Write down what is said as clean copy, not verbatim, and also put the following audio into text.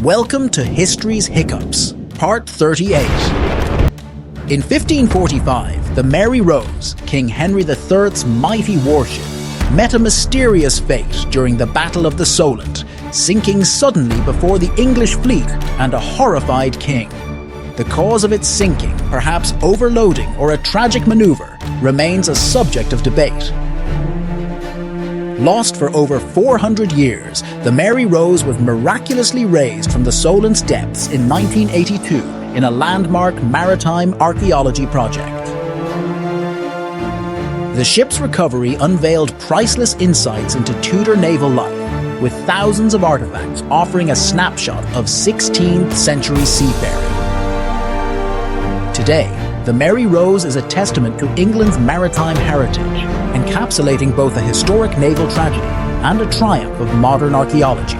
Welcome to History's Hiccups, Part 38. In 1545, the Mary Rose, King Henry III's mighty warship, met a mysterious fate during the Battle of the Solent, sinking suddenly before the English fleet and a horrified king. The cause of its sinking, perhaps overloading or a tragic maneuver, remains a subject of debate. Lost for over 400 years, the Mary Rose was miraculously raised from the Solent's depths in 1982 in a landmark maritime archaeology project. The ship's recovery unveiled priceless insights into Tudor naval life, with thousands of artifacts offering a snapshot of 16th century seafaring. Today, the Mary Rose is a testament to England's maritime heritage, encapsulating both a historic naval tragedy and a triumph of modern archaeology.